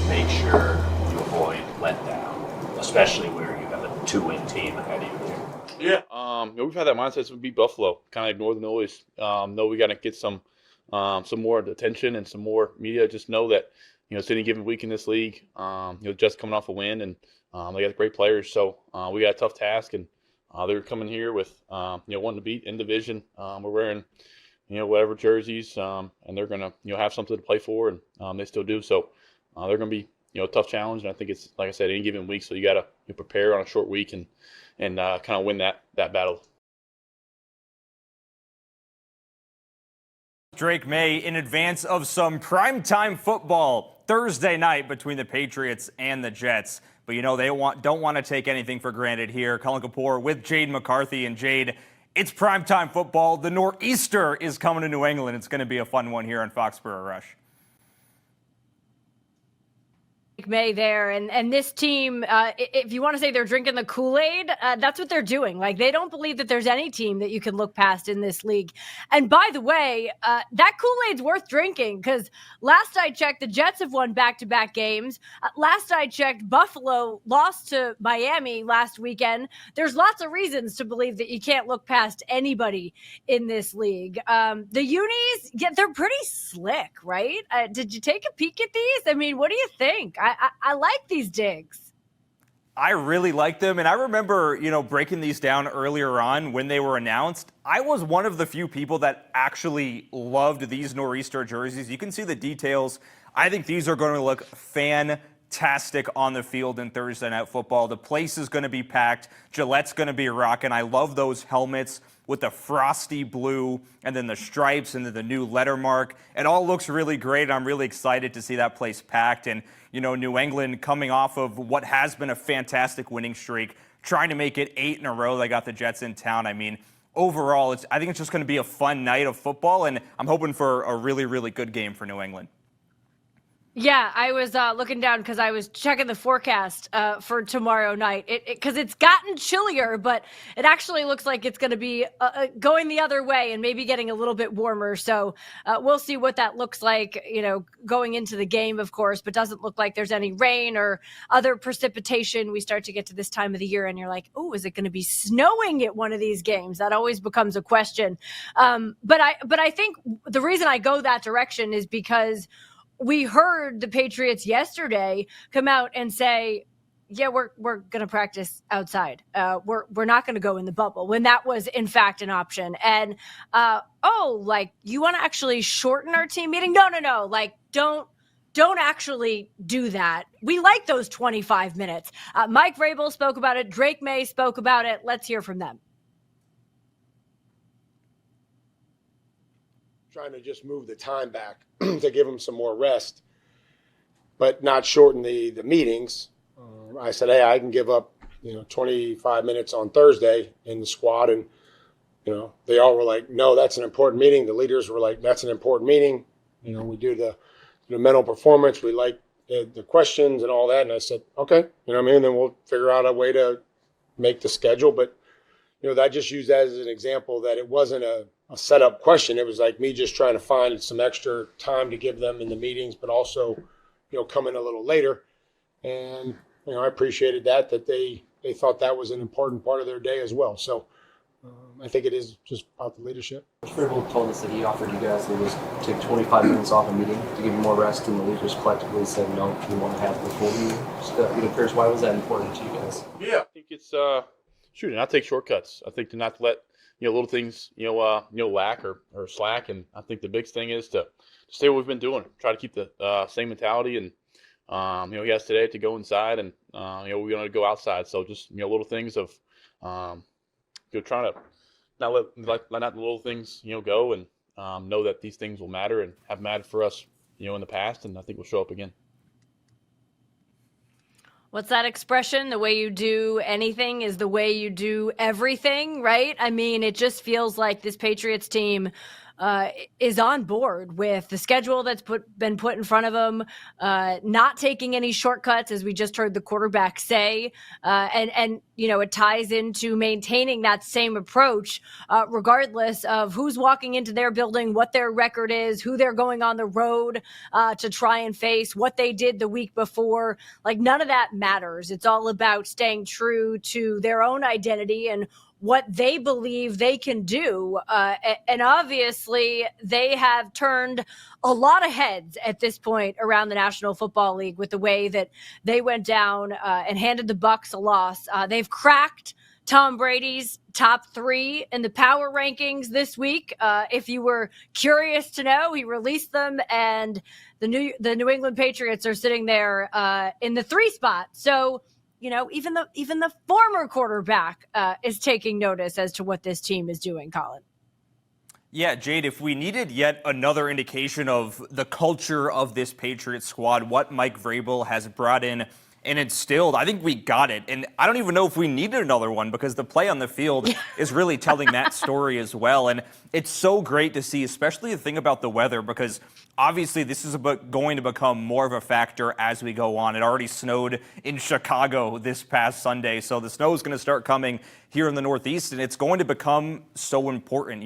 make sure you avoid letdown, especially where you have a 2-win team ahead of you here? Yeah, we've had that mindset since we beat Buffalo. Kind of ignore the noise. Know we got to get some more attention and some more media. Just know that it's any given week in this league. Just coming off a win, and they got great players. So we got a tough task, and they're coming here with wanting to beat in division. We're wearing whatever jerseys, and they're gonna have something to play for, and they still do. So they're gonna be a tough challenge, and I think it's, like I said, any given week. So you got to prepare on a short week and kind of win that battle. Drake Maye in advance of some primetime football Thursday night between the Patriots and the Jets. But they don't want to take anything for granted here. Khalin Kapoor with Jade McCarthy. And Jade, it's primetime football. The Nor'easter is coming to New England. It's going to be a fun one here on Foxborough Rush. Maye there, and this team, if you want to say they're drinking the Kool-Aid, that's what they're doing. Like, they don't believe that there's any team that you can look past in this league. And by the way, that Kool-Aid's worth drinking, because last I checked, the Jets have won back-to-back games. Last I checked, Buffalo lost to Miami last weekend. There's lots of reasons to believe that you can't look past anybody in this league. The unis, they're pretty slick, right? Did you take a peek at these? I mean, what do you think? I like these digs. I really like them. And I remember, breaking these down earlier on when they were announced. I was one of the few people that actually loved these Nor'easter jerseys. You can see the details. I think these are going to look fantastic on the field in Thursday Night Football. The place is going to be packed. Gillette's going to be rocking. I love those helmets with the frosty blue and then the stripes and then the new letter mark. It all looks really great. I'm really excited to see that place packed. And, New England coming off of what has been a fantastic winning streak, trying to make it 8 in a row. They got the Jets in town. I mean, overall, I think it's just going to be a fun night of football, and I'm hoping for a really, really good game for New England. Yeah, I was looking down because I was checking the forecast for tomorrow night. Because it's gotten chillier, but it actually looks like it's going to be going the other way and maybe getting a little bit warmer. So we'll see what that looks like, going into the game, of course, but doesn't look like there's any rain or other precipitation. We start to get to this time of the year and you're like, oh, is it going to be snowing at one of these games? That always becomes a question. But I think the reason I go that direction is because we heard the Patriots yesterday come out and say, yeah, we're going to practice outside. We're not going to go in the bubble, when that was in fact an option. And you want to actually shorten our team meeting? No. Like, don't actually do that. We like those 25 minutes. Mike Vrabel spoke about it. Drake Maye spoke about it. Let's hear from them. Trying to just move the time back to give them some more rest, but not shorten the meetings. I said, hey, I can give up 25 minutes on Thursday in the squad, and they all were like, no, that's an important meeting. The leaders were like, that's an important meeting. We do the mental performance. We like the questions and all that. And I said, okay, and then we'll figure out a way to make the schedule. But that just used that as an example that it wasn't a setup question. It was like me just trying to find some extra time to give them in the meetings, but also, come in a little later. And, I appreciated that they thought that was an important part of their day as well. So I think it is just about the leadership. Vrabel told us that he offered you guys to just take 25 minutes off a meeting to give you more rest, and the leaders collectively said, no, we want to have the full meeting. Just, curious, why was that important to you guys? Yeah, I think it's shooting. Not take shortcuts. I think to not let little things lack or slack. And I think the big thing is to stay what we've been doing. Try to keep the same mentality. And he has today to go inside, and we're going to go outside. So just little things of trying to not let the little things go, and know that these things will matter and have mattered for us in the past, and I think will show up again. What's that expression? The way you do anything is the way you do everything, right? I mean, it just feels like this Patriots team is on board with the schedule that's been put in front of them, not taking any shortcuts, as we just heard the quarterback say, and it ties into maintaining that same approach, regardless of who's walking into their building, what their record is, who they're going on the road to try and face, what they did the week before. Like, none of that matters. It's all about staying true to their own identity and what they believe they can do. And obviously, they have turned a lot of heads at this point around the National Football League with the way that they went down and handed the Bucs a loss. They've cracked Tom Brady's top 3 in the power rankings this week. If you were curious to know, he released them, and the New England Patriots are sitting there in the 3 spot. So, even the former quarterback is taking notice as to what this team is doing, Colin. Yeah, Jade, if we needed yet another indication of the culture of this Patriots squad, what Mike Vrabel has brought in and instilled, I think we got it. And I don't even know if we needed another one, because the play on the field is really telling that story as well. And it's so great to see, especially the thing about the weather, because obviously this is going to become more of a factor as we go on. It already snowed in Chicago this past Sunday, so the snow is going to start coming here in the Northeast, and it's going to become so important.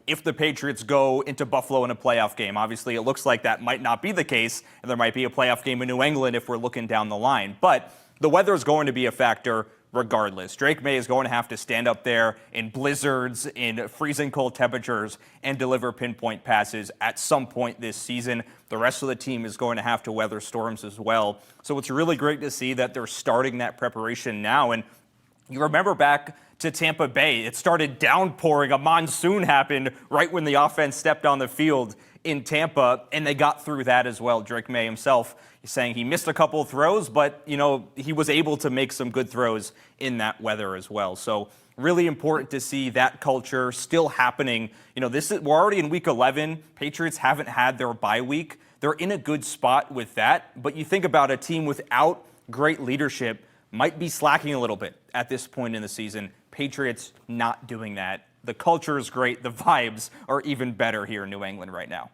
If the Patriots go into Buffalo in a playoff game, obviously it looks like that might not be the case, and there might be a playoff game in New England if we're looking down the line. But the weather is going to be a factor regardless. Drake Maye is going to have to stand up there in blizzards, in freezing cold temperatures, and deliver pinpoint passes at some point this season. The rest of the team is going to have to weather storms as well. So it's really great to see that they're starting that preparation now. And you remember back to Tampa Bay, it started downpouring. A monsoon happened right when the offense stepped on the field in Tampa, and they got through that as well. Drake Maye himself is saying he missed a couple of throws, but he was able to make some good throws in that weather as well. So really important to see that culture still happening. We're already in week 11. Patriots haven't had their bye week. They're in a good spot with that, but you think about a team without great leadership might be slacking a little bit at this point in the season. Patriots not doing that. The culture is great. The vibes are even better here in New England right now.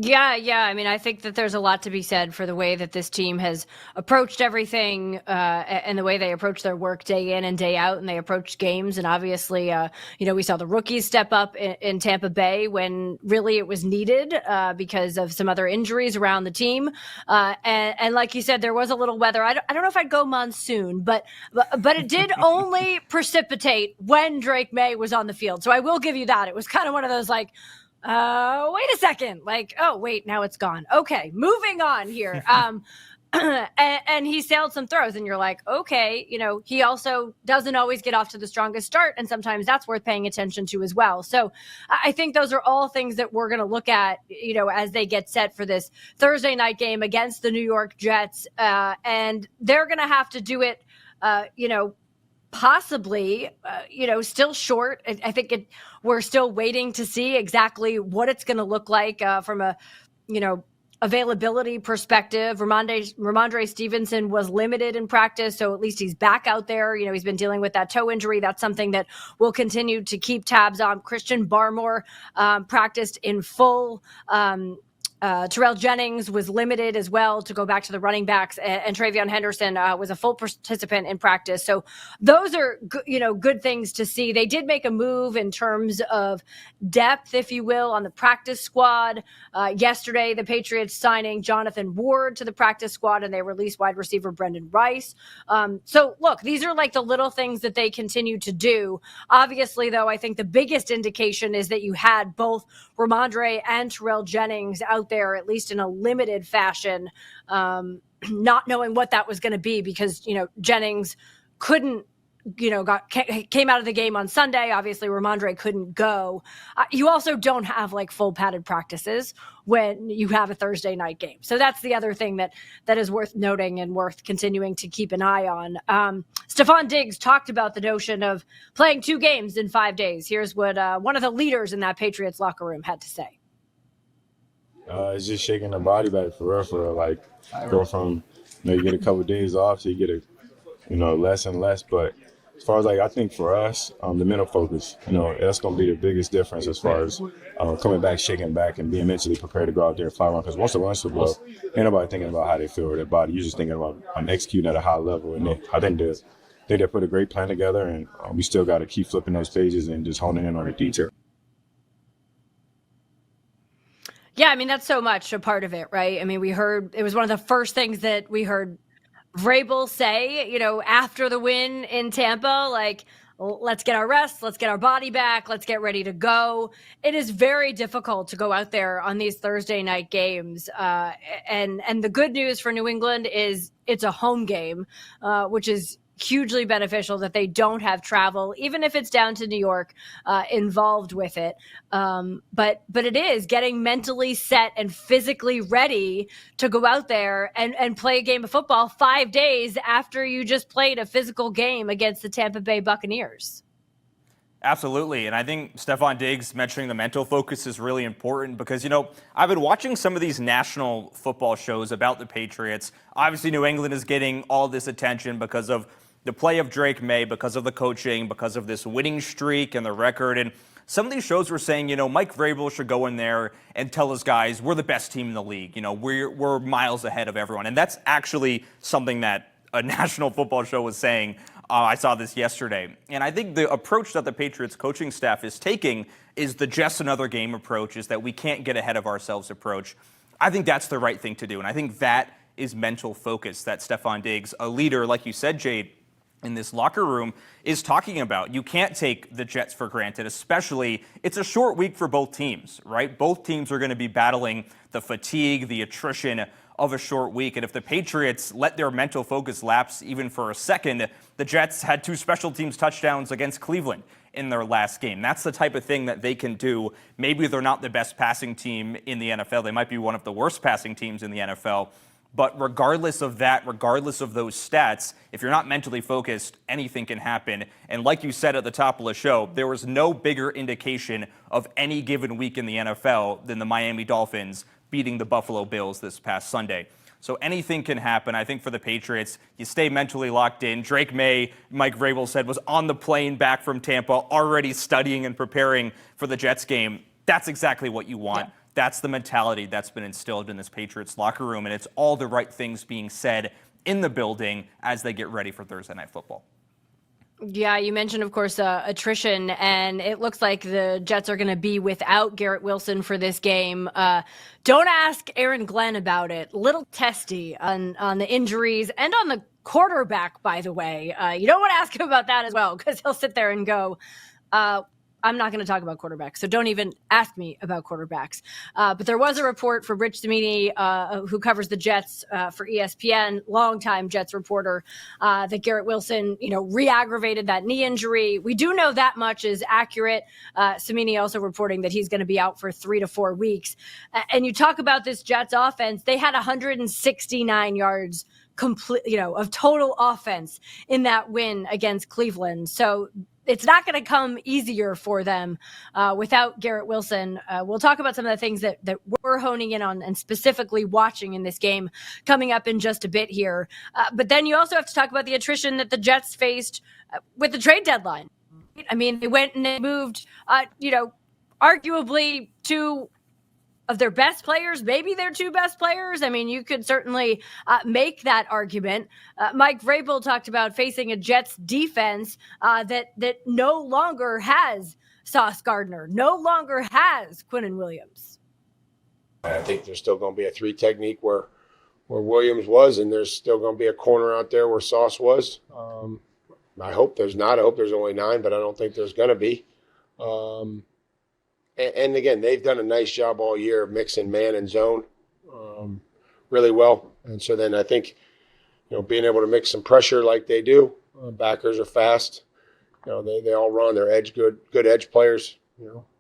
Yeah. I mean, I think that there's a lot to be said for the way that this team has approached everything and the way they approach their work day in and day out, and they approach games. And obviously, we saw the rookies step up in Tampa Bay when really it was needed because of some other injuries around the team. And like you said, there was a little weather. I don't know if I'd go monsoon, but it did only precipitate when Drake Maye was on the field. So I will give you that. It was kind of one of those like, wait a second, oh wait, now it's gone. Okay, moving on here. And he sailed some throws, and you're like, okay, he also doesn't always get off to the strongest start, and sometimes that's worth paying attention to as well. So I think those are all things that we're going to look at, as they get set for this Thursday night game against the New York Jets, and they're going to have to do it, possibly, still short. I think we're still waiting to see exactly what it's going to look like from a, availability perspective. Ramondre Stevenson was limited in practice, so at least he's back out there. He's been dealing with that toe injury. That's something that we'll continue to keep tabs on. Christian Barmore practiced in full. Terrell Jennings was limited as well, to go back to the running backs, and Travion Henderson was a full participant in practice. So those are, good things to see. They did make a move in terms of depth, if you will, on the practice squad. Yesterday, the Patriots signing Jonathan Ward to the practice squad, and they released wide receiver Brendan Rice. So look, these are like the little things that they continue to do. Obviously, though, I think the biggest indication is that you had both Ramondre and Terrell Jennings out there, at least in a limited fashion, not knowing what that was going to be, because Jennings couldn't, came out of the game on Sunday. Obviously, Ramondre couldn't go. You also don't have like full padded practices when you have a Thursday night game. So that's the other thing that is worth noting and worth continuing to keep an eye on. Stephon Diggs talked about the notion of playing 2 games in 5 days. Here's what one of the leaders in that Patriots locker room had to say. It's just shaking the body back for real. Like, go from, you get a couple of days off, so you get less and less. But as far as I think for us, the mental focus, that's going to be the biggest difference as far as coming back, shaking back, and being mentally prepared to go out there and fly around. Because once the runs to blow, ain't nobody thinking about how they feel or their body. You're just thinking about executing at a high level. And I think they put a great plan together, and we still got to keep flipping those pages and just honing in on the detail. Yeah, I mean, that's so much a part of it, right? I mean, we heard it was one of the first things that we heard Vrabel say, after the win in Tampa, like, let's get our rest, let's get our body back, let's get ready to go. It is very difficult to go out there on these Thursday night games. And the good news for New England is it's a home game, which is hugely beneficial that they don't have travel, even if it's down to New York, involved with it. But it is getting mentally set and physically ready to go out there and play a game of football 5 days after you just played a physical game against the Tampa Bay Buccaneers. Absolutely. And I think Stefon Diggs mentioning the mental focus is really important because, I've been watching some of these national football shows about the Patriots. Obviously, New England is getting all this attention because of the play of Drake Maye, because of the coaching, because of this winning streak and the record. And some of these shows were saying, Mike Vrabel should go in there and tell his guys, we're the best team in the league. We're miles ahead of everyone. And that's actually something that a national football show was saying. I saw this yesterday. And I think the approach that the Patriots coaching staff is taking is the just another game approach, is that we can't get ahead of ourselves approach. I think that's the right thing to do. And I think that is mental focus that Stefon Diggs, a leader, like you said, Jade, in this locker room, is talking about. You can't take the Jets for granted, especially it's a short week for both teams, right? Both teams are going to be battling the fatigue, the attrition of a short week. And if the Patriots let their mental focus lapse even for a second, the Jets had 2 special teams touchdowns against Cleveland in their last game. That's the type of thing that they can do. Maybe they're not the best passing team in the NFL. They might be one of the worst passing teams in the NFL. But regardless of that, regardless of those stats, if you're not mentally focused, anything can happen. And like you said at the top of the show, there was no bigger indication of any given week in the NFL than the Miami Dolphins beating the Buffalo Bills this past Sunday. So anything can happen. I think for the Patriots, you stay mentally locked in. Drake Maye, Mike Vrabel said, was on the plane back from Tampa, already studying and preparing for the Jets game. That's exactly what you want. Yeah. That's the mentality that's been instilled in this Patriots locker room, and it's all the right things being said in the building as they get ready for Thursday Night Football. Yeah, you mentioned, of course, attrition, and it looks like the Jets are going to be without Garrett Wilson for this game. Don't ask Aaron Glenn about it. Little testy on the injuries and on the quarterback, by the way. You don't want to ask him about that as well, because he'll sit there and go, I'm not going to talk about quarterbacks, so don't even ask me about quarterbacks. But there was a report for Rich Cimini, who covers the Jets for ESPN, longtime Jets reporter, that Garrett Wilson, re-aggravated that knee injury. We do know that much is accurate. Cimini also reporting that he's going to be out for 3 to 4 weeks. And you talk about this Jets offense, they had 169 yards of total offense in that win against Cleveland. So it's not going to come easier for them without Garrett Wilson. We'll talk about some of the things that we're honing in on and specifically watching in this game coming up in just a bit here. But then you also have to talk about the attrition that the Jets faced with the trade deadline. I mean, they went and they moved, arguably 2 of their best players, maybe their 2 best players. I mean, you could certainly make that argument. Mike Vrabel talked about facing a Jets defense that no longer has Sauce Gardner, no longer has Quinnen Williams. I think there's still going to be a 3 technique where Williams was, and there's still going to be a corner out there where Sauce was. I hope there's not. I hope there's only 9, but I don't think there's going to be. And again, they've done a nice job all year of mixing man and zone really well. And so then I think, being able to mix some pressure like they do, backers are fast. They all run. They're good edge players.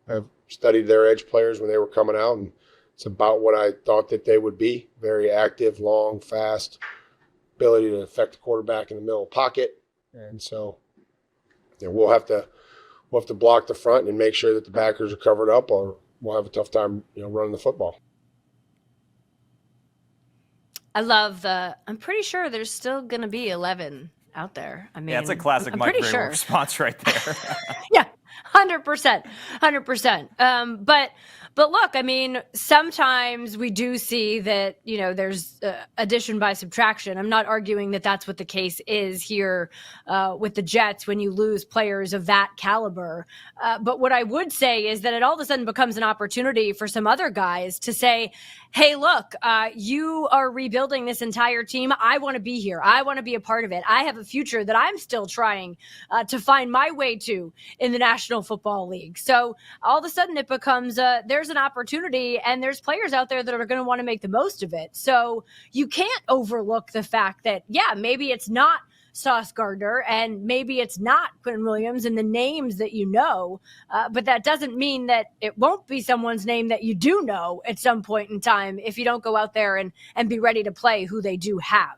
I've studied their edge players when they were coming out, and it's about what I thought that they would be. Very active, long, fast, ability to affect the quarterback in the middle of the pocket. And so we'll have to block the front and make sure that the backers are covered up, or we'll have a tough time, running the football. I love I'm pretty sure there's still going to be 11 out there. I mean, Yeah, it's a classic I'm Mike pretty Vrabel sure. response right there. Yeah, 100%, 100%. But look, I mean, sometimes we do see that, there's addition by subtraction. I'm not arguing that that's what the case is here with the Jets when you lose players of that caliber. But what I would say is that it all of a sudden becomes an opportunity for some other guys to say, hey, look, you are rebuilding this entire team. I want to be here. I want to be a part of it. I have a future that I'm still trying to find my way to in the National Football League. So all of a sudden it becomes there's an opportunity, and there's players out there that are going to want to make the most of it. So you can't overlook the fact that, yeah, maybe it's not Sauce Gardner and maybe it's not Quinn Williams and the names that but that doesn't mean that it won't be someone's name that you do know at some point in time if you don't go out there and be ready to play who they do have.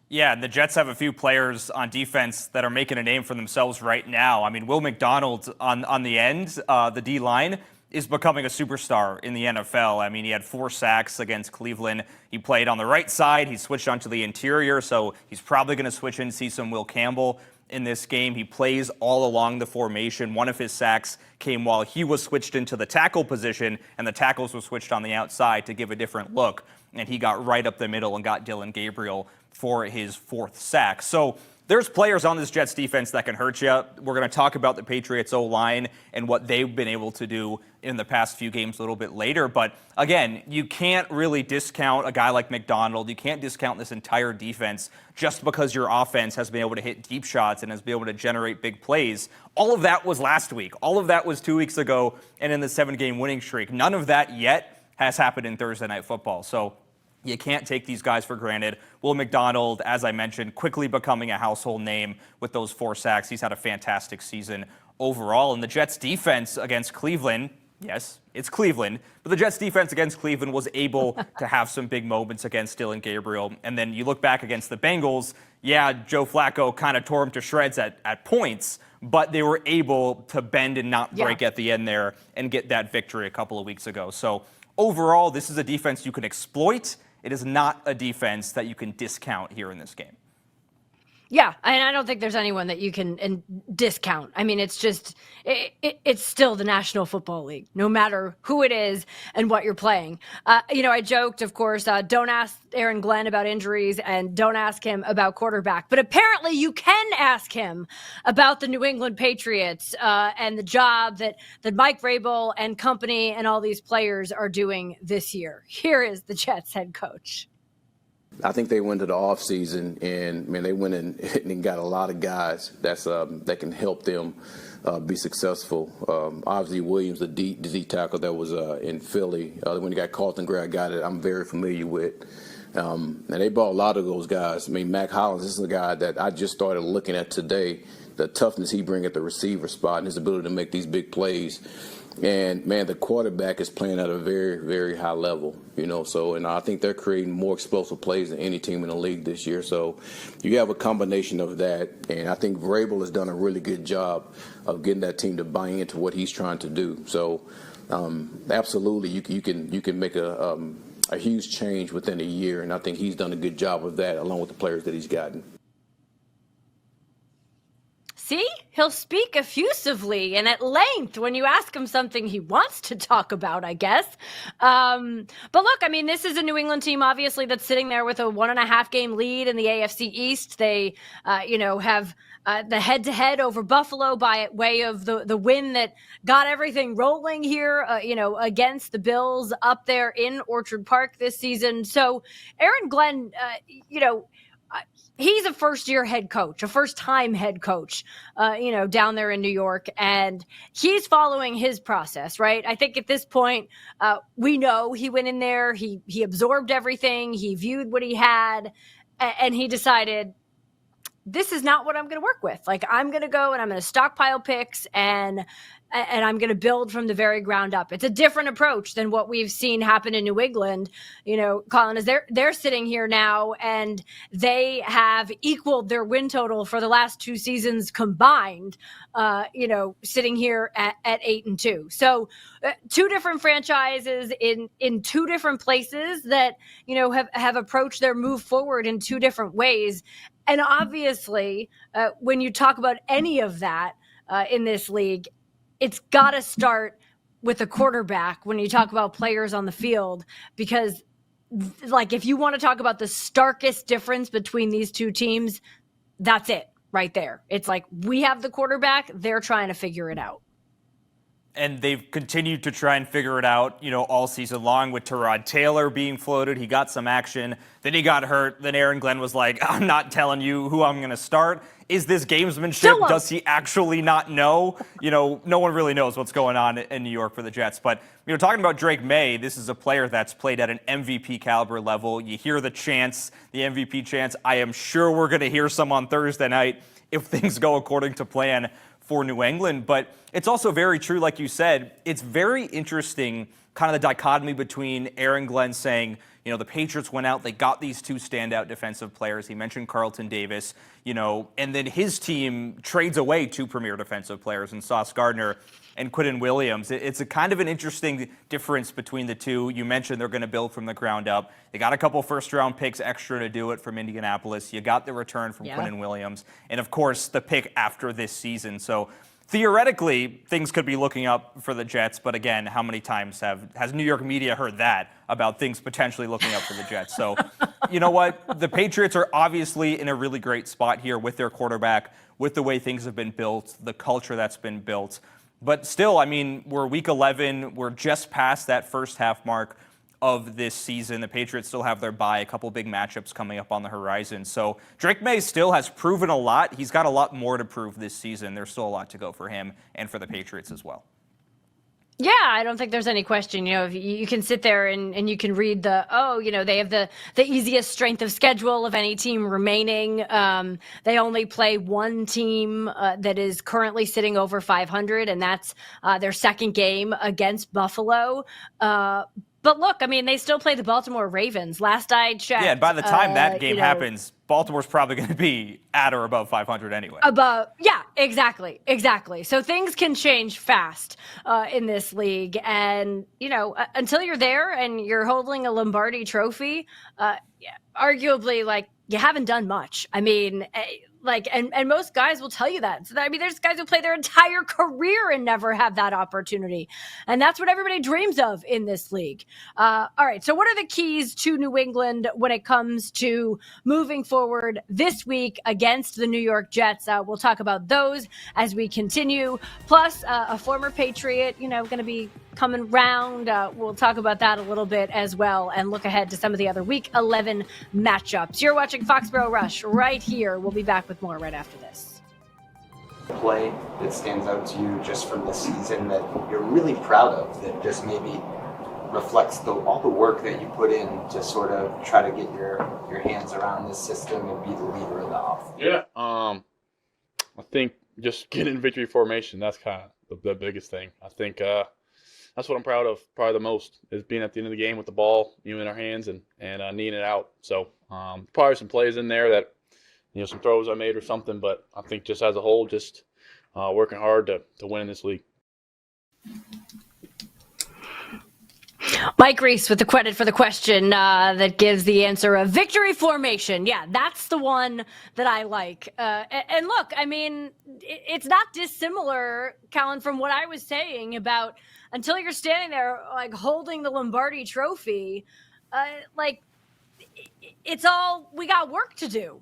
Yeah, the Jets have a few players on defense that are making a name for themselves right now. I mean, Will McDonald on the end, the D-line, is becoming a superstar in the NFL. I mean, he had 4 sacks against Cleveland. He played on the right side. He switched onto the interior, so he's probably going to switch in and see some Will Campbell in this game. He plays all along the formation. One of his sacks came while he was switched into the tackle position, and the tackles were switched on the outside to give a different look. And he got right up the middle and got Dylan Gabriel for his 4th sack. So there's players on this Jets defense that can hurt you. We're going to talk about the Patriots O-line and what they've been able to do in the past few games a little bit later. But again, you can't really discount a guy like McDonald. You can't discount this entire defense just because your offense has been able to hit deep shots and has been able to generate big plays. All of that was last week. All of that was 2 weeks ago and in the 7-game winning streak. None of that yet has happened in Thursday Night Football. So you can't take these guys for granted. Will McDonald, as I mentioned, quickly becoming a household name with those 4 sacks. He's had a fantastic season overall. And the Jets' defense against Cleveland, yes, it's Cleveland, but the Jets' defense against Cleveland was able to have some big moments against Dylan Gabriel. And then you look back against the Bengals, yeah, Joe Flacco kind of tore him to shreds at points, but they were able to bend and not break at the end there and get that victory a couple of weeks ago. So overall, this is a defense you can exploit. It is not a defense that you can discount here in this game. Yeah, and I don't think there's anyone that you can discount. I mean, it's just, it's still the National Football League, no matter who it is and what you're playing. I joked, of course, don't ask Aaron Glenn about injuries and don't ask him about quarterback. But apparently you can ask him about the New England Patriots and the job that Mike Vrabel and company and all these players are doing this year. Here is the Jets head coach. I think they went to the offseason and, man, they went in and got a lot of guys that can help them be successful. Obviously, Williams, the D tackle that was in Philly, when you got Carlton Gray, a guy that I'm very familiar with. And they brought a lot of those guys. I mean, Mac Hollins, this is a guy that I just started looking at today, the toughness he brings at the receiver spot and his ability to make these big plays. And, man, the quarterback is playing at a very, very high level, and I think they're creating more explosive plays than any team in the league this year. So you have a combination of that, and I think Vrabel has done a really good job of getting that team to buy into what he's trying to do. So absolutely, you can make a huge change within a year, and I think he's done a good job of that along with the players that he's gotten. See, he'll speak effusively and at length when you ask him something he wants to talk about, I guess. But look, I mean, this is a New England team, obviously, that's sitting there with a 1.5-game lead in the AFC East. They, have the head-to-head over Buffalo by way of the win that got everything rolling here, against the Bills up there in Orchard Park this season. So Aaron Glenn, he's a first-year head coach, a first-time head coach, down there in New York, and he's following his process, right? I think at this point, we know he went in there, he absorbed everything, he viewed what he had, and he decided, this is not what I'm going to work with. Like, I'm going to go and I'm going to stockpile picks and I'm going to build from the very ground up. It's a different approach than what we've seen happen in New England. Colin, is they're sitting here now and they have equaled their win total for the last 2 seasons combined, sitting here at 8-2. So 2 different franchises in 2 different places that, have approached their move forward in 2 different ways. And obviously, when you talk about any of that in this league, it's got to start with a quarterback when you talk about players on the field, because like if you want to talk about the starkest difference between these two teams, that's it right there. It's like we have the quarterback, they're trying to figure it out. And they've continued to try and figure it out, all season long with Tyrod Taylor being floated. He got some action. Then he got hurt. Then Aaron Glenn was like, I'm not telling you who I'm going to start. Is this gamesmanship? Does he actually not know? No one really knows what's going on in New York for the Jets. But, talking about Drake Maye, this is a player that's played at an MVP caliber level. You hear the chants, the MVP chants. I am sure we're going to hear some on Thursday night if things go according to plan for New England. But it's also very true, like you said, it's very interesting kind of the dichotomy between Aaron Glenn saying, the Patriots went out, they got these two standout defensive players. He mentioned Carlton Davis, and then his team trades away two premier defensive players in Sauce Gardner and Quinnen Williams. It's a kind of an interesting difference between the two. You mentioned they're going to build from the ground up. They got a couple first-round picks extra to do it from Indianapolis. You got the return from Quinnen Williams. And, of course, the pick after this season. So, theoretically, things could be looking up for the Jets. But, again, how many times has New York media heard that about things potentially looking up for the Jets? So, you know what? The Patriots are obviously in a really great spot here with their quarterback, with the way things have been built, the culture that's been built. But still, we're week 11. We're just past that first half mark of this season. The Patriots still have their bye, a couple big matchups coming up on the horizon. So Drake Maye still has proven a lot. He's got a lot more to prove this season. There's still a lot to go for him and for the Patriots as well. Yeah, I don't think there's any question. If you can sit there and you can read they have the easiest strength of schedule of any team remaining. They only play one team that is currently sitting over 500, and that's their second game against Buffalo. But look, they still play the Baltimore Ravens. Last I checked. Yeah, and by the time that game happens, Baltimore's probably going to be at or above 500 anyway. Exactly. So things can change fast in this league. And, until you're there and you're holding a Lombardi trophy, arguably, you haven't done much. And most guys will tell you that. So there's guys who play their entire career and never have that opportunity. And that's what everybody dreams of in this league. All right. So what are the keys to New England when it comes to moving forward this week against the New York Jets? We'll talk about those as we continue. Plus, a former Patriot, going to be coming round. We'll talk about that a little bit as well and look ahead to some of the other Week 11 matchups. You're watching Foxborough Rush right here. We'll be back with more right after this. Play that stands out to you just from the season that you're really proud of, that just maybe reflects all the work that you put in to sort of try to get your hands around this system and be the leader of the offense? Yeah. I think just getting victory formation, that's kind of the biggest thing. I think that's what I'm proud of probably the most, is being at the end of the game with the ball in our hands and kneeing it out. So probably some plays in there that, some throws I made or something, but I think just as a whole, just working hard to win in this league. Mike Reese with the credit for the question that gives the answer of victory formation. Yeah, that's the one that I like. And look, it's not dissimilar, Khalin, from what I was saying about until you're standing there holding the Lombardi trophy, it's all, we got work to do.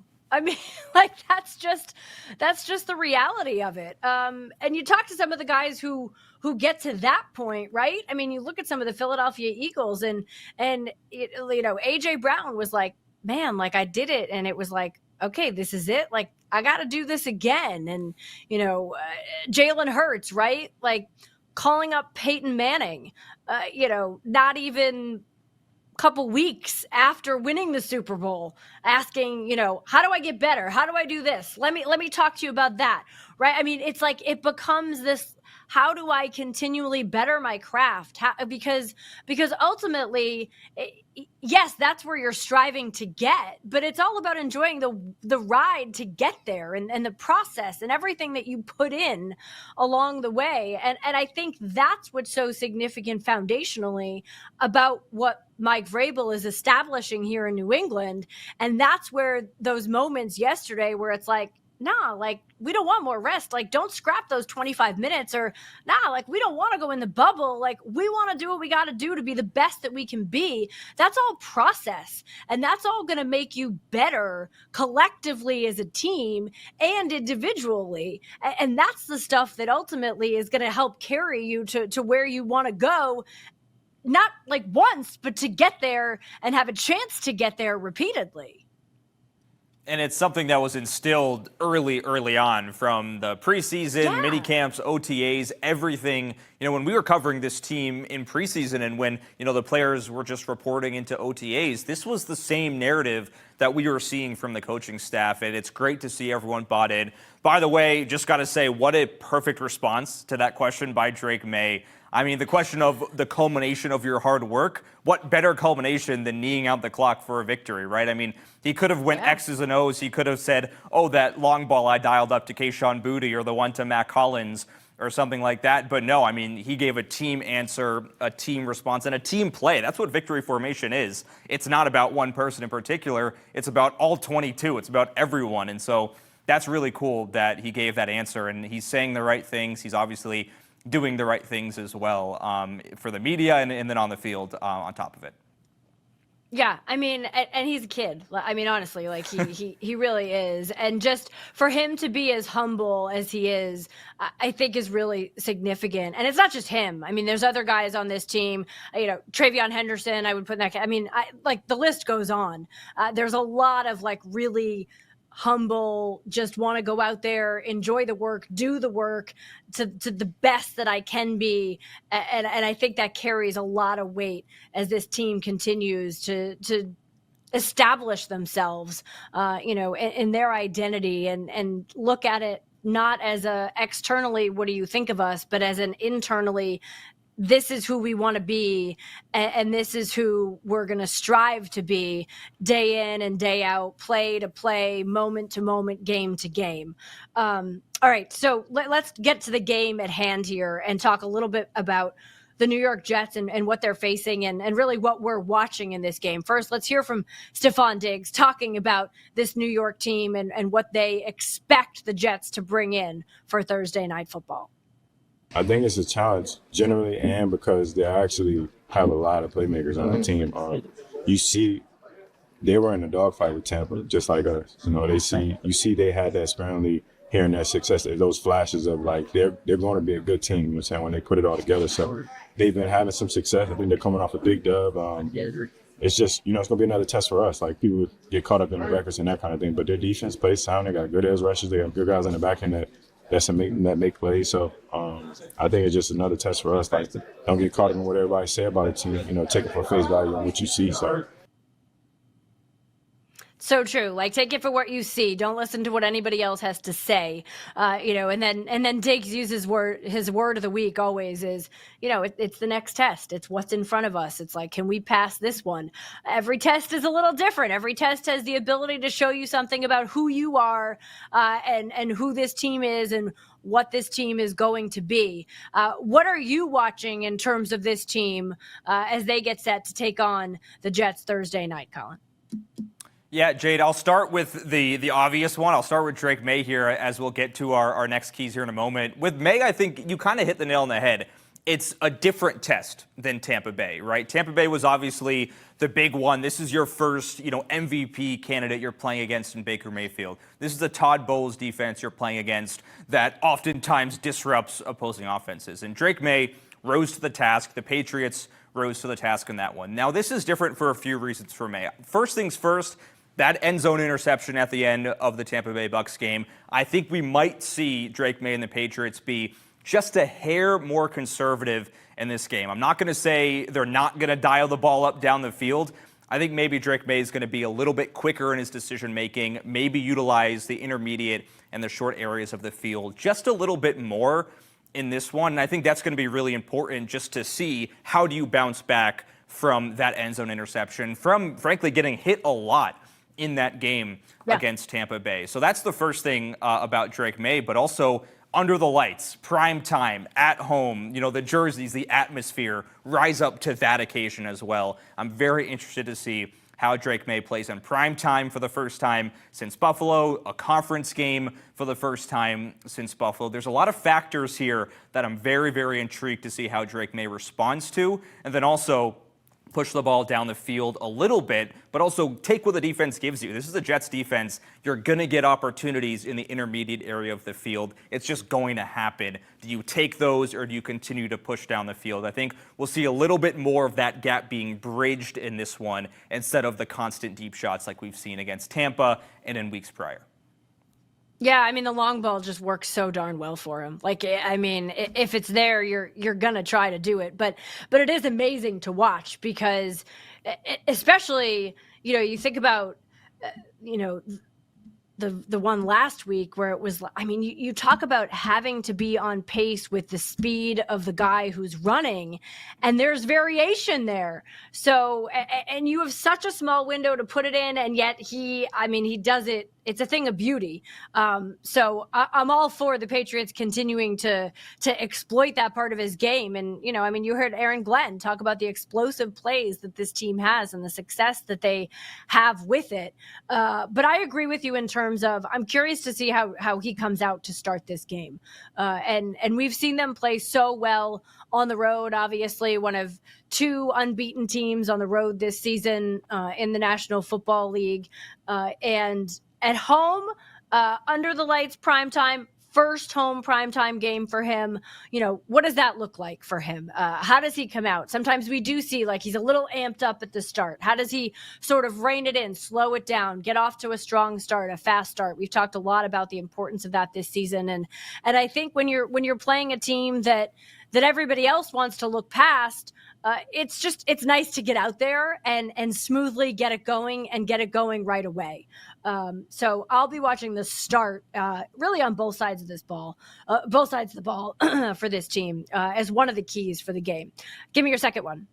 That's just the reality of it. And you talk to some of the guys who get to that point, right? You look at some of the Philadelphia Eagles and AJ Brown was like, man, I did it. And it was like, okay, this is it. I got to do this again. And, Jalen Hurts, right? Calling up Peyton Manning, not even couple weeks after winning the Super Bowl, asking, how do I get better? How do I do this? Let me talk to you about that. Right. It's it becomes this how do I continually better my craft? Because ultimately, yes, that's where you're striving to get, but it's all about enjoying the ride to get there, and the process and everything that you put in along the way. And I think that's what's so significant foundationally about what Mike Vrabel is establishing here in New England. And that's where those moments yesterday where it's like, nah, like, we don't want more rest. Like, don't scrap those 25 minutes, or nah, like, we don't want to go in the bubble. Like, we want to do what we got to do to be the best that we can be. That's all process. And that's all going to make you better collectively as a team and individually. And that's the stuff that ultimately is going to help carry you to where you want to go. Not like once, but to get there and have a chance to get there repeatedly. And it's something that was instilled early on from the preseason, mini camps, OTAs, everything. You know, when we were covering this team in preseason and when, you know, the players were just reporting into OTAs, this was the same narrative that we were seeing from the coaching staff. And it's great to see everyone bought in. By the way, just got to say, what a perfect response to that question by Drake Maye. I mean, the question of the culmination of your hard work, what better culmination than kneeing out the clock for a victory, right? I mean, he could have went X's and O's. He could have said, oh, that long ball I dialed up to Kayshon Boutte or the one to Matt Collins or something like that. But no, I mean, he gave a team answer, a team response, and a team play. That's what victory formation is. It's not about one person in particular. It's about all 22. It's about everyone. And so that's really cool that he gave that answer. And he's saying the right things. He's obviously doing the right things as well for the media and then on the field on top of it. Yeah, I mean, and he's a kid. I mean, honestly, like he really is. And just for him to be as humble as he is, I think is really significant. And it's not just him. I mean, there's other guys on this team, you know, Travion Henderson, I would put in that. I mean, like the list goes on. There's a lot of like really humble, just want to go out there, enjoy the work, do the work to the best that I can be. And I think that carries a lot of weight as this team continues to establish themselves, you know, in their identity and look at it not as a externally, what do you think of us, but as an internally, this is who we want to be, and this is who we're going to strive to be day in and day out, play to play, moment to moment, game to game. All right, so let's get to the game at hand here and talk a little bit about the New York Jets and what they're facing and really what we're watching in this game. First, let's hear from Stephon Diggs talking about this New York team and what they expect the Jets to bring in for Thursday Night Football. I think it's a challenge generally, and because they actually have a lot of playmakers on the team. You see, they were in a dogfight with Tampa, just like us. You know, you see they had that sparingly here and there success, those flashes of like they're going to be a good team. You know what I'm saying, when they put it all together. So they've been having some success. I think they're coming off a big dub. It's just, you know, it's going to be another test for us. Like, people get caught up in the records and that kind of thing, but their defense plays sound. They got good edge rushers. They have good guys in the back end that make plays. So I think it's just another test for us. Like, don't get caught up in what everybody say about a team. You know, take it for face value on what you see. So true. Like, take it for what you see. Don't listen to what anybody else has to say. You know, and then Diggs uses his word of the week always is, you know, it's the next test. It's what's in front of us. It's like, can we pass this one? Every test is a little different. Every test has the ability to show you something about who you are and who this team is and what this team is going to be. What are you watching in terms of this team as they get set to take on the Jets Thursday night, Colin? Yeah, Jade, I'll start with the obvious one. I'll start with Drake Maye here as we'll get to our next keys here in a moment. With Maye, I think you kind of hit the nail on the head. It's a different test than Tampa Bay, right? Tampa Bay was obviously the big one. This is your first, you know, MVP candidate you're playing against in Baker Mayfield. This is the Todd Bowles defense you're playing against that oftentimes disrupts opposing offenses. And Drake Maye rose to the task. The Patriots rose to the task in that one. Now, this is different for a few reasons for Maye. First things first, that end zone interception at the end of the Tampa Bay Bucs game, I think we might see Drake Maye and the Patriots be just a hair more conservative in this game. I'm not going to say they're not going to dial the ball up down the field. I think maybe Drake Maye is going to be a little bit quicker in his decision-making, maybe utilize the intermediate and the short areas of the field just a little bit more. in this one. And I think that's going to be really important just to see how do you bounce back from that end zone interception, from frankly getting hit a lot in that game against Tampa Bay. So that's the first thing about Drake Maye, but also under the lights, prime time, at home, the jerseys, the atmosphere rise up to that occasion as well. I'm very interested to see how Drake Maye plays in prime time for the first time since Buffalo, a conference game for the first time since Buffalo. There's a lot of factors here that I'm very, very intrigued to see how Drake Maye responds to, and then also push the ball down the field a little bit, but also take what the defense gives you. This is the Jets defense. You're going to get opportunities in the intermediate area of the field. It's just going to happen. Do you take those or do you continue to push down the field? I think we'll see a little bit more of that gap being bridged in this one instead of the constant deep shots like we've seen against Tampa and in weeks prior. Yeah, I mean, the long ball just works so darn well for him. Like, I mean, if it's there, you're gonna try to do it. But it is amazing to watch because, especially, you think about, the one last week where it was, I mean, you talk about having to be on pace with the speed of the guy who's running, and there's variation there. So, and you have such a small window to put it in, and yet he does it. It's a thing of beauty. So I'm all for the Patriots continuing to exploit that part of his game. And, you heard Aaron Glenn talk about the explosive plays that this team has and the success that they have with it. But I agree with you in terms of I'm curious to see how he comes out to start this game. And we've seen them play so well on the road, obviously one of two unbeaten teams on the road this season in the National Football League. And at home, under the lights, primetime, first home primetime game for him. What does that look like for him? How does he come out? Sometimes we do see like he's a little amped up at the start. How does he sort of rein it in, slow it down, get off to a strong start, a fast start? We've talked a lot about the importance of that this season. And I think when you're playing a team that everybody else wants to look past, it's nice to get out there and smoothly get it going and get it going right away. So I'll be watching the start really on both sides of the ball for this team as one of the keys for the game. Give me your second one.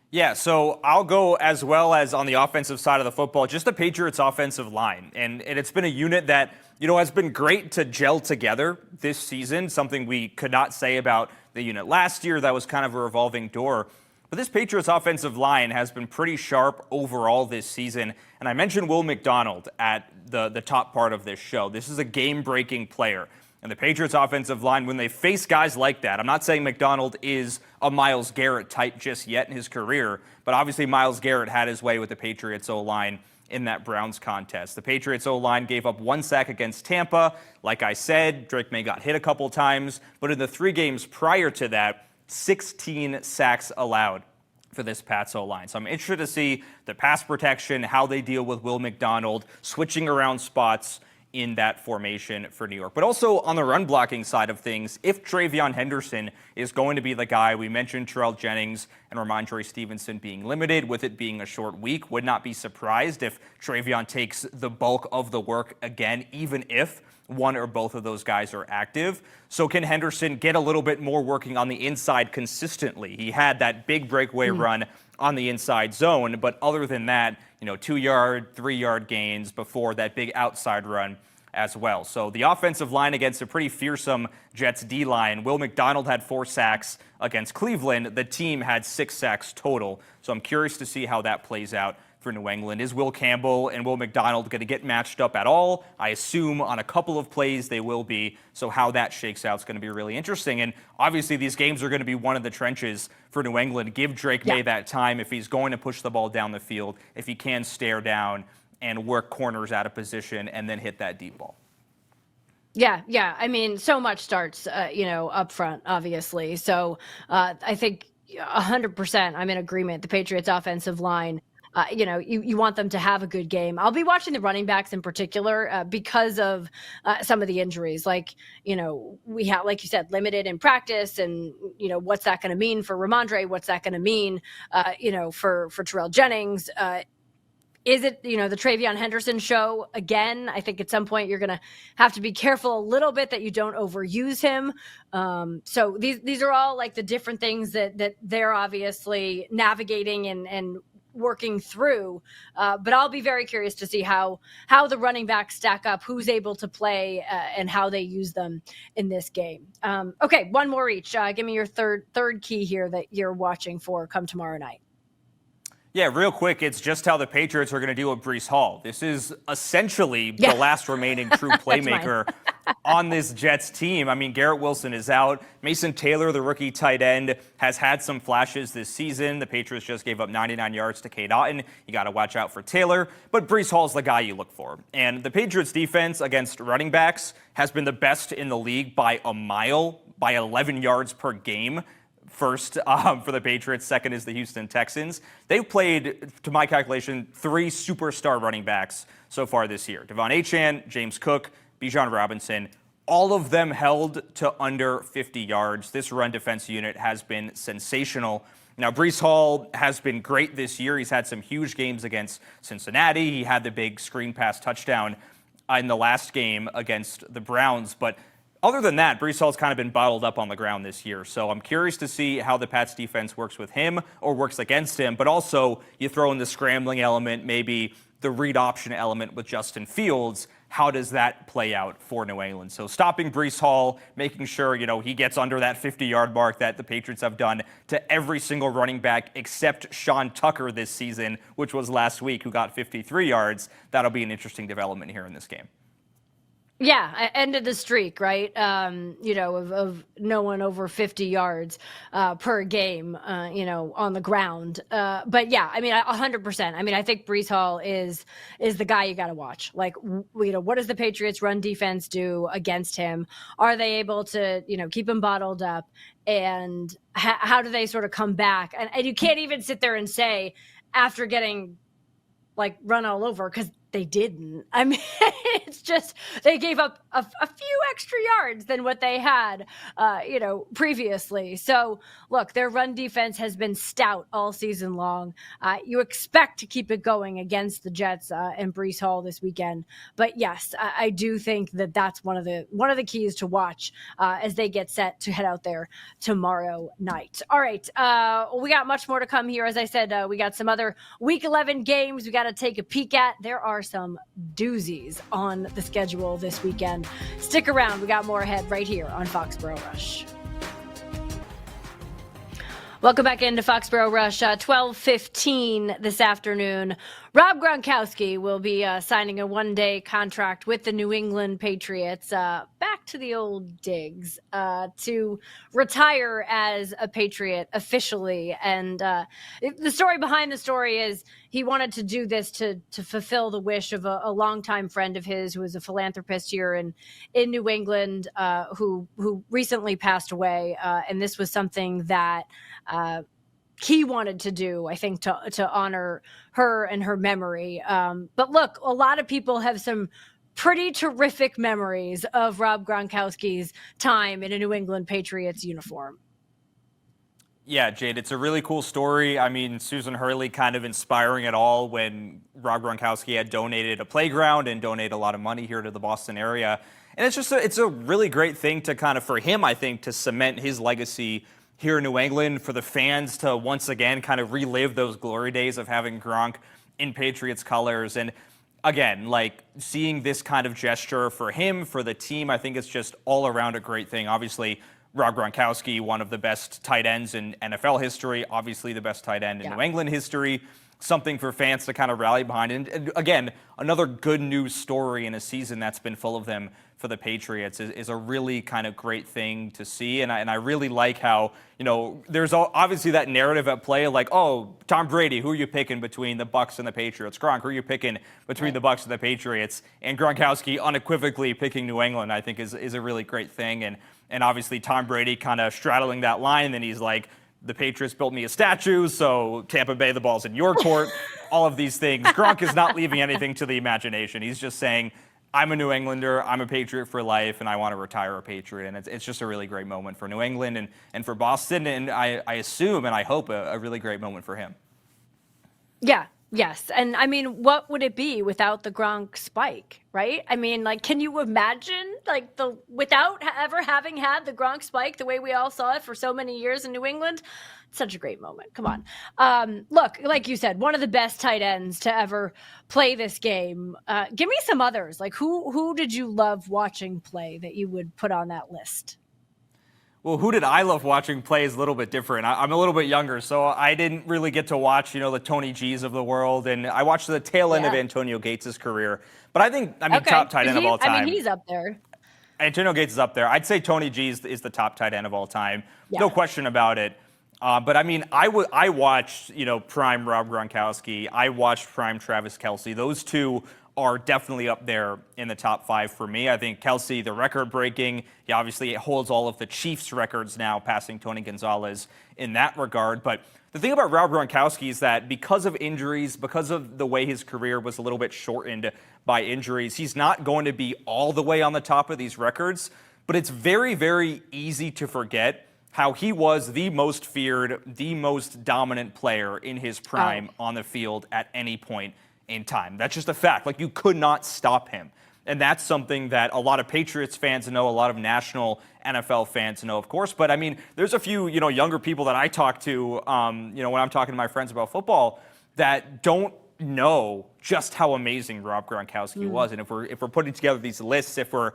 Yeah, so I'll go as well as on the offensive side of the football, just the Patriots offensive line. And it's been a unit that, has been great to gel together this season, something we could not say about the unit last year. That was kind of a revolving door. But this Patriots offensive line has been pretty sharp overall this season. And I mentioned Will McDonald at the top part of this show. This is a game-breaking player. And the Patriots offensive line, when they face guys like that, I'm not saying McDonald is a Myles Garrett type just yet in his career, but obviously Myles Garrett had his way with the Patriots O-line in that Browns contest. The Patriots O-line gave up 1 sack against Tampa. Like I said, Drake Maye got hit a couple times, but in the 3 games prior to that, 16 sacks allowed for this Pats O-line. So I'm interested to see the pass protection, how they deal with Will McDonald, switching around spots in that formation for New York. But also on the run blocking side of things, if Travion Henderson is going to be the guy, we mentioned Terrell Jennings and Ramondre Stevenson being limited, with it being a short week, would not be surprised if Travion takes the bulk of the work again, even if one or both of those guys are active. So can Henderson get a little bit more working on the inside consistently? He had that big breakaway run on the inside zone, but other than that, 2-yard, 3-yard gains before that big outside run as well. So the offensive line against a pretty fearsome Jets D-line. Will McDonald had 4 sacks against Cleveland. The team had 6 sacks total. So I'm curious to see how that plays out for New England. Is Will Campbell and Will McDonald going to get matched up at all? I assume on a couple of plays they will be. So how that shakes out is going to be really interesting. And obviously these games are going to be one of the trenches for New England. Give Drake Maye that time if he's going to push the ball down the field, if he can stare down and work corners out of position and then hit that deep ball. Yeah. I mean, so much starts, up front, obviously. So I think 100% I'm in agreement. The Patriots offensive line, you want them to have a good game. I'll be watching the running backs in particular because of some of the injuries. Like, we have, like you said, limited in practice, and what's that going to mean for Ramondre? What's that going to mean, for Terrell Jennings? Is it, the Travion Henderson show again? I think at some point you're going to have to be careful a little bit that you don't overuse him. So these are all like the different things that they're obviously navigating and working through. But I'll be very curious to see how the running backs stack up, who's able to play, and how they use them in this game. Okay, one more each. Give me your third key here that you're watching for come tomorrow night. Yeah, real quick, it's just how the Patriots are going to deal with Breece Hall. This is essentially the last remaining true playmaker on this Jets team. I mean, Garrett Wilson is out. Mason Taylor, the rookie tight end, has had some flashes this season. The Patriots just gave up 99 yards to Cade Otton. You got to watch out for Taylor. But Breece Hall's the guy you look for. And the Patriots defense against running backs has been the best in the league by a mile, by 11 yards per game. First for the Patriots, second is the Houston Texans. They've played, to my calculation, 3 superstar running backs so far this year. Devon Achane, James Cook, Bijan Robinson, all of them held to under 50 yards. This run defense unit has been sensational. Now, Breece Hall has been great this year. He's had some huge games against Cincinnati. He had the big screen pass touchdown in the last game against the Browns, but other than that, Breece Hall's kind of been bottled up on the ground this year. So I'm curious to see how the Pats defense works with him or works against him. But also, you throw in the scrambling element, maybe the read option element with Justin Fields. How does that play out for New England? So stopping Breece Hall, making sure, he gets under that 50-yard mark that the Patriots have done to every single running back except Sean Tucker this season, which was last week, who got 53 yards. That'll be an interesting development here in this game. Yeah, I ended the streak, right? Of no one over 50 yards per game, on the ground. But yeah, I mean, 100%. I mean, I think Breece Hall is the guy you got to watch. Like, what does the Patriots run defense do against him? Are they able to, keep him bottled up? And how do they sort of come back? And you can't even sit there and say after getting like run all over, because they didn't. I mean, it's just they gave up a few extra yards than what they had, previously. So, look, their run defense has been stout all season long. You expect to keep it going against the Jets and Breece Hall this weekend. But yes, I do think that that's one of the keys to watch as they get set to head out there tomorrow night. All right, we got much more to come here. As I said, we got some other Week 11 games we got to take a peek at. There are some doozies on the schedule this weekend. Stick around. We got more ahead right here on Foxborough Rush. Welcome back into Foxborough Rush, 12:15 this afternoon. Rob Gronkowski will be signing a one-day contract with the New England Patriots, back to the old digs, to retire as a Patriot officially. And the story behind the story is he wanted to do this to fulfill the wish of a longtime friend of his who was a philanthropist here in New England, who recently passed away. And this was something that he wanted to do, I think, to honor her and her memory. But look, a lot of people have some pretty terrific memories of Rob Gronkowski's time in a New England Patriots uniform. Yeah, Jade, it's a really cool story. I mean, Susan Hurley kind of inspiring it all when Rob Gronkowski had donated a playground and donated a lot of money here to the Boston area. And it's a really great thing to kind of, for him, I think, to cement his legacy here in New England, for the fans to once again kind of relive those glory days of having Gronk in Patriots colors. And again, like seeing this kind of gesture for him, for the team, I think it's just all around a great thing. Obviously, Rob Gronkowski, one of the best tight ends in NFL history, obviously the best tight end in New England history, something for fans to kind of rally behind. And again, another good news story in a season that's been full of them for the Patriots is a really kind of great thing to see. And I really like how, there's obviously that narrative at play, like, oh, Tom Brady, who are you picking between the Bucs and the Patriots? Gronk, who are you picking between the Bucs and the Patriots? And Gronkowski unequivocally picking New England, I think is a really great thing. And obviously Tom Brady kind of straddling that line, and he's like, the Patriots built me a statue, so Tampa Bay, the ball's in your court. All of these things. Gronk is not leaving anything to the imagination. He's just saying, I'm a New Englander, I'm a Patriot for life, and I want to retire a Patriot. And it's just a really great moment for New England and for Boston, and I assume and I hope a really great moment for him. Yeah, Yes. And I mean, what would it be without the Gronk spike, right? I mean, like, can you imagine like without ever having had the Gronk spike the way we all saw it for so many years in New England? Such a great moment. Come on. Look, like you said, one of the best tight ends to ever play this game. Give me some others. Like who did you love watching play that you would put on that list? Well, who did I love watching play is a little bit different. I'm a little bit younger, so I didn't really get to watch, the Tony G's of the world, and I watched the tail end of Antonio Gates' career. But I mean, top tight end of all time. I mean, he's up there. Antonio Gates is up there. I'd say Tony G is the top tight end of all time. Yeah. No question about it. But I mean, I watched, prime Rob Gronkowski. I watched prime Travis Kelce. Those two are definitely up there in the top 5 for me. I think Kelce, the record breaking, he obviously holds all of the Chiefs records now, passing Tony Gonzalez in that regard. But the thing about Rob Gronkowski is that because of injuries, because of the way his career was a little bit shortened by injuries, he's not going to be all the way on the top of these records. But it's very, very easy to forget how he was the most feared, the most dominant player in his prime on the field at any point in time. That's just a fact. Like, you could not stop him. And that's something that a lot of Patriots fans know, a lot of national NFL fans know, of course. But I mean, there's a few, younger people that I talk to, when I'm talking to my friends about football that don't know just how amazing Rob Gronkowski was. And if we're putting together these lists, if we're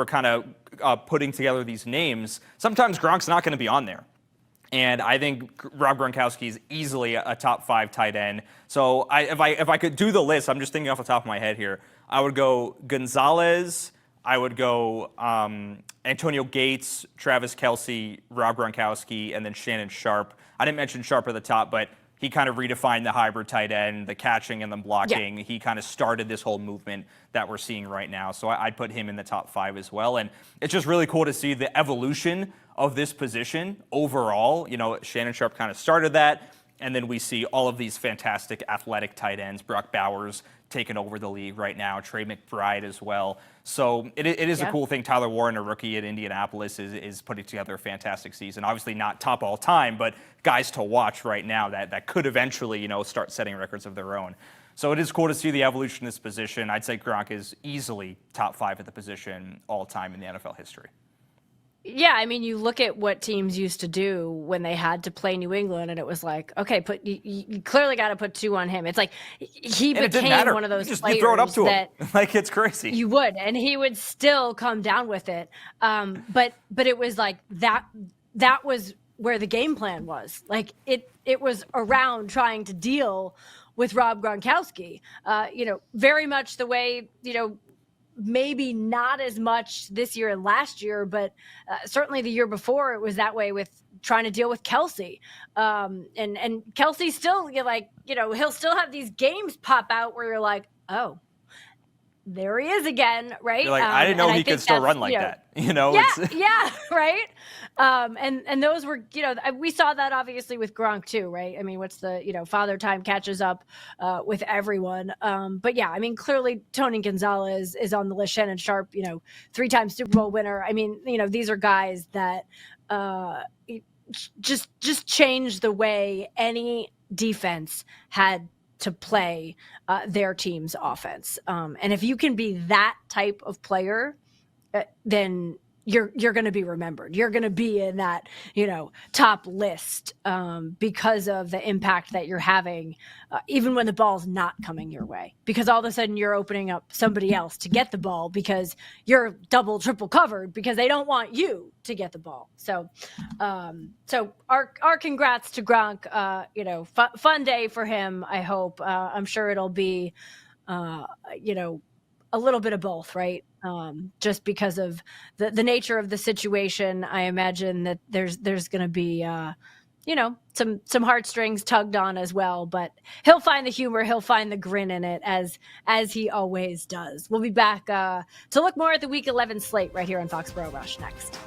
kind of putting together these names, sometimes Gronk's not going to be on there. And I think Rob Gronkowski is easily a top 5 tight end. So if I could do the list, I'm just thinking off the top of my head here, I would go Gonzalez, I would go Antonio Gates, Travis Kelce, Rob Gronkowski, and then Shannon Sharpe. I didn't mention Sharpe at the top, but he kind of redefined the hybrid tight end, the catching and the blocking. Yeah. He kind of started this whole movement that we're seeing right now. So I'd put him in the top 5 as well. And it's just really cool to see the evolution of this position overall. Shannon Sharpe kind of started that. And then we see all of these fantastic athletic tight ends. Brock Bowers taking over the league right now. Trey McBride as well. So it is a cool thing. Tyler Warren, a rookie at Indianapolis, is putting together a fantastic season. Obviously not top all time, but guys to watch right now that could eventually, start setting records of their own. So it is cool to see the evolution of this position. I'd say Gronk is easily top 5 at the position all time in the NFL history. Yeah, I mean, you look at what teams used to do when they had to play New England, and it was like, okay, you clearly got to put 2 on him. It's like he became one of those players you throw it up to him. Like, it's crazy. You would, and he would still come down with it. But it was like that was where the game plan was. Like it was around trying to deal with Rob Gronkowski. Very much the way maybe not as much this year and last year, but certainly the year before it was that way with trying to deal with Kelce. And Kelce still, he'll still have these games pop out where you're like, oh, there he is again, right? You're like, I didn't know he could still run like that. Yeah, right. And those were, we saw that obviously with Gronk too, right? I mean, what's the, father time catches up with everyone. But yeah, I mean, clearly Tony Gonzalez is on the list. Shannon Sharpe, 3-time Super Bowl winner. I mean, these are guys that just changed the way any defense had to play their team's offense. And if you can be that type of player, then you're going to be remembered. You're going to be in that, top list because of the impact that you're having, even when the ball's not coming your way, because all of a sudden you're opening up somebody else to get the ball because you're double, triple covered because they don't want you to get the ball. So our congrats to Gronk, fun day for him. I hope, I'm sure it'll be, a little bit of both, right? Just because of the nature of the situation, I imagine that there's going to be, some heartstrings tugged on as well. But he'll find the humor, he'll find the grin in it as he always does. We'll be back to look more at the Week 11 slate right here on Foxborough Rush next.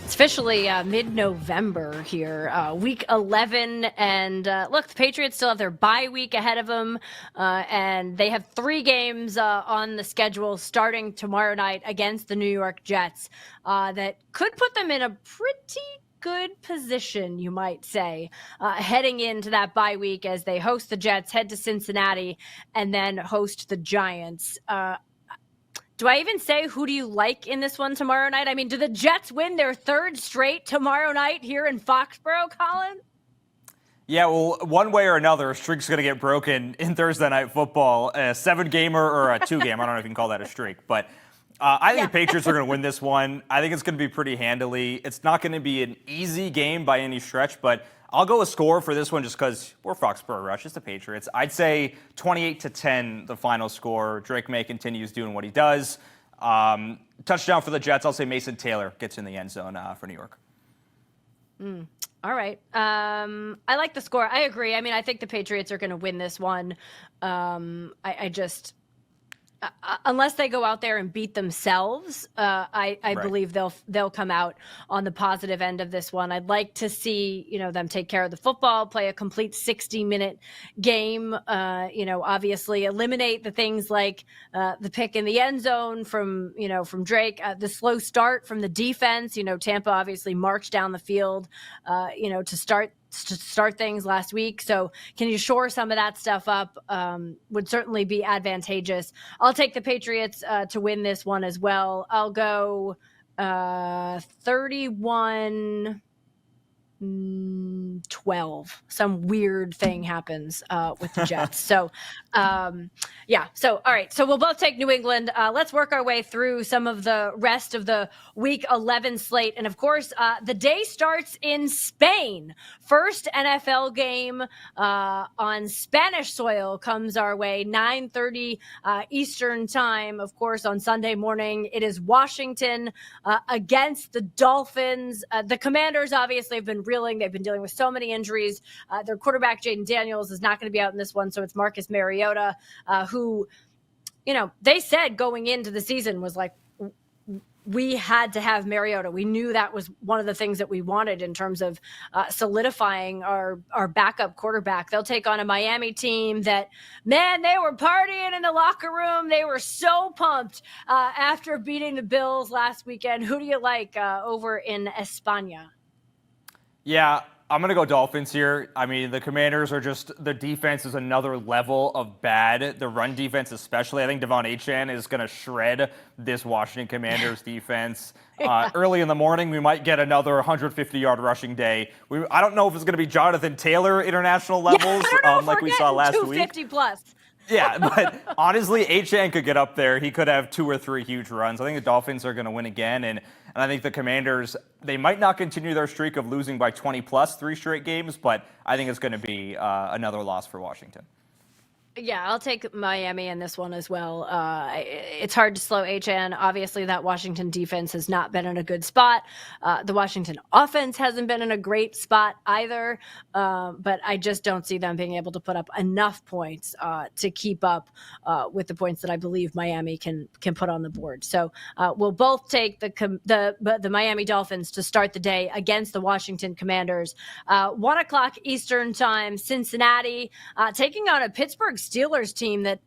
It's officially mid-November here, Week 11, and look, the Patriots still have their bye week ahead of them, and they have 3 games on the schedule starting tomorrow night against the New York Jets that could put them in a pretty good position, you might say, heading into that bye week as they host the Jets, head to Cincinnati, and then host the Giants. Do I even say who do you like in this one tomorrow night? I mean, do the Jets win their third straight tomorrow night here in Foxborough, Colin? Yeah, well, one way or another, a streak's going to get broken in Thursday Night Football. A 7-gamer or a 2-game. I don't know if you can call that a streak. But I think the Patriots are going to win this one. I think it's going to be pretty handily. It's not going to be an easy game by any stretch, but I'll go a score for this one just because we're Foxborough Rush. It's the Patriots. I'd say 28-10, the final score. Drake Maye continues doing what he does. Touchdown for the Jets. I'll say Mason Taylor gets in the end zone for New York. All right. I like the score. I agree. I mean, I think the Patriots are going to win this one. I just, unless they go out there and beat themselves, I believe they'll come out on the positive end of this one. I'd like to see, them take care of the football, play a complete 60-minute game, obviously eliminate the things like the pick in the end zone from Drake, the slow start from the defense. Tampa obviously marched down the field, to start things last week. So can you shore some of that stuff up? Would certainly be advantageous. I'll take the Patriots to win this one as well. I'll go 31-12. Some weird thing happens with the Jets. So, So, all right. So we'll both take New England. Let's work our way through some of the rest of the Week 11 slate. And, of course, the day starts in Spain. First NFL game on Spanish soil comes our way, 9:30 Eastern time. Of course, on Sunday morning, it is Washington against the Dolphins. The Commanders obviously have been reeling. They've been dealing with so many injuries. Their quarterback, Jaden Daniels, is not going to be out in this one. So it's Marcus Mariota, who, they said going into the season was like, we had to have Mariota. We knew that was one of the things that we wanted in terms of solidifying our backup quarterback. They'll take on a Miami team that, man, they were partying in the locker room. They were so pumped after beating the Bills last weekend. Who do you like over in España? Yeah, I'm going to go Dolphins here. I mean, the Commanders are the defense is another level of bad. The run defense especially. I think Devon Achane is going to shred this Washington Commanders defense. Early in the morning, we might get another 150-yard rushing day. I don't know if it's going to be Jonathan Taylor international levels like we saw last week. 250 plus. Yeah, but honestly, Achane could get up there. He could have 2 or 3 huge runs. I think the Dolphins are going to win again, and I think the Commanders, they might not continue their streak of losing by 20-plus 3 straight games, but I think it's going to be another loss for Washington. Yeah, I'll take Miami in this one as well. It's hard to slow Achane. Obviously, that Washington defense has not been in a good spot. The Washington offense hasn't been in a great spot either. But I just don't see them being able to put up enough points to keep up with the points that I believe Miami can put on the board. So we'll both take the Miami Dolphins to start the day against the Washington Commanders. 1 o'clock Eastern time, Cincinnati taking on a Pittsburgh Steelers team that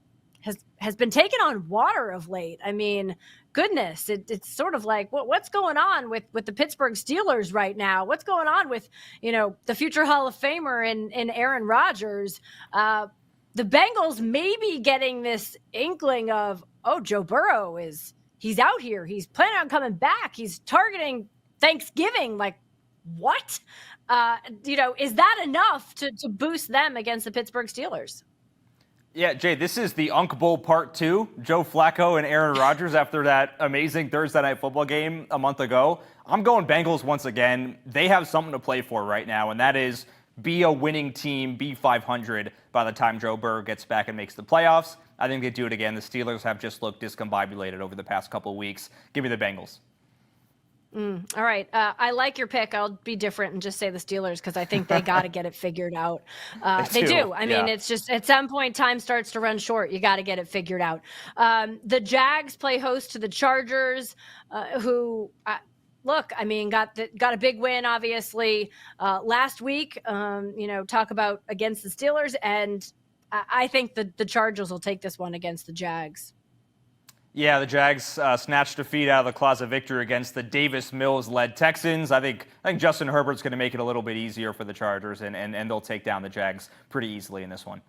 has been taking on water of late. I mean, goodness, it's sort of like what's going on with the Pittsburgh Steelers right now? What's going on with the future Hall of Famer in Aaron Rodgers? The Bengals may be getting this inkling of, Joe Burrow he's out here. He's planning on coming back. He's targeting Thanksgiving. Like, what? Is that enough to boost them against the Pittsburgh Steelers? Yeah, Jay, this is the Unk Bowl Part 2. Joe Flacco and Aaron Rodgers after that amazing Thursday Night Football game a month ago. I'm going Bengals once again. They have something to play for right now, and that is be a winning team, be 500 by the time Joe Burrow gets back and makes the playoffs. I think they do it again. The Steelers have just looked discombobulated over the past couple of weeks. Give me the Bengals. All right. I like your pick. I'll be different and just say the Steelers because I think they got to get it figured out. They do. I mean, it's just at some point time starts to run short. You got to get it figured out. The Jags play host to the Chargers, who got a big win, obviously, last week. Talk about against the Steelers. And I think the Chargers will take this one against the Jags. Yeah, the Jags snatched defeat out of the closet victory against the Davis Mills-led Texans. I think Justin Herbert's going to make it a little bit easier for the Chargers, and they'll take down the Jags pretty easily in this one.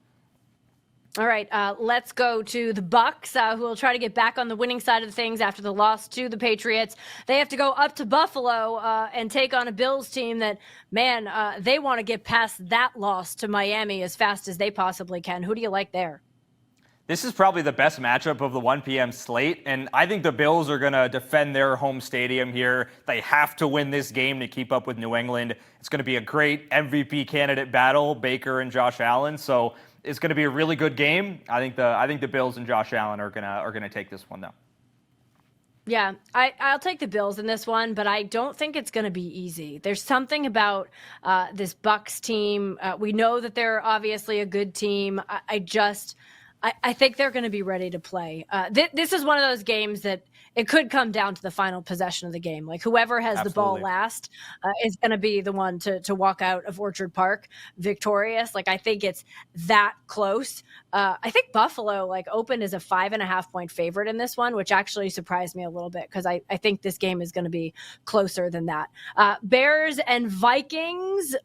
All right, let's go to the Bucks, who will try to get back on the winning side of things after the loss to the Patriots. They have to go up to Buffalo and take on a Bills team that, man, they want to get past that loss to Miami as fast as they possibly can. Who do you like there? This is probably the best matchup of the 1 p.m. slate, and I think the Bills are going to defend their home stadium here. They have to win this game to keep up with New England. It's going to be a great MVP candidate battle, Baker and Josh Allen. So it's going to be a really good game. I think the Bills and Josh Allen are gonna take this one though. Yeah, I'll take the Bills in this one, but I don't think it's going to be easy. There's something about this Bucks team. We know that they're obviously a good team. I think they're going to be ready to play. This is one of those games that it could come down to the final possession of the game. Like whoever has the ball last is going to be the one to walk out of Orchard Park victorious. Like I think it's that close. I think Buffalo opened as a 5.5 point favorite in this one, which actually surprised me a little bit because I think this game is going to be closer than that. Bears and Vikings.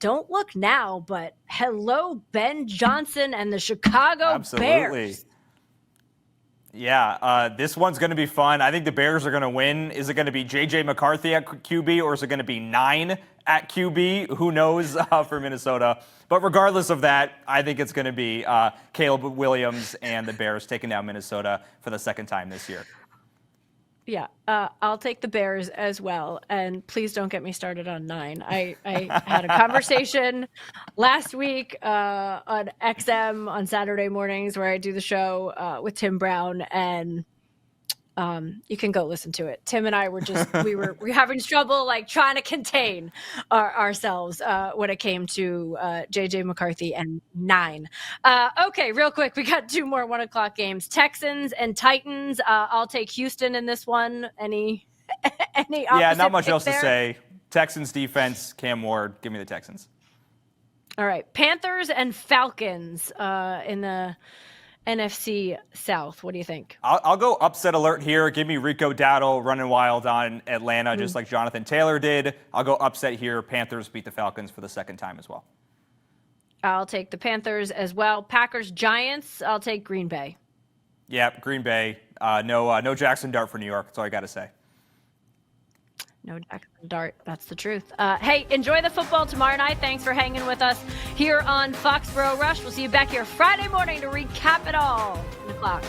Don't look now, but hello, Ben Johnson and the Chicago Bears. Yeah, this one's going to be fun. I think the Bears are going to win. Is it going to be J.J. McCarthy at QB, or is it going to be 9 at QB? Who knows for Minnesota. But regardless of that, I think it's going to be Caleb Williams and the Bears taking down Minnesota for the second time this year. Yeah, I'll take the Bears as well. And please don't get me started on 9. I had a conversation last week on XM on Saturday mornings where I do the show with Tim Brown, and you can go listen to it. Tim and I were we were having trouble trying to contain ourselves when it came to JJ McCarthy and 9. Okay, real quick, we got 2 more 1 o'clock games. Texans and Titans. I'll take Houston in this one. Any Yeah, not much else there? to say. Texans defense, Cam Ward. Give me the Texans. All right, Panthers and Falcons in the NFC South. What do you think? I'll go upset alert here. Give me Rico Dowdle running wild on Atlanta, just like Jonathan Taylor did. I'll go upset here. Panthers beat the Falcons for the second time as well. I'll take the Panthers as well. Packers, Giants. I'll take Green Bay. Yeah, Green Bay. No Jackson Dart for New York. That's all I got to say. No Jackson Dart. That's the truth. Hey, enjoy the football tomorrow night. Thanks for hanging with us here on Foxborough Rush. We'll see you back here Friday morning to recap it all. 10 o'clock.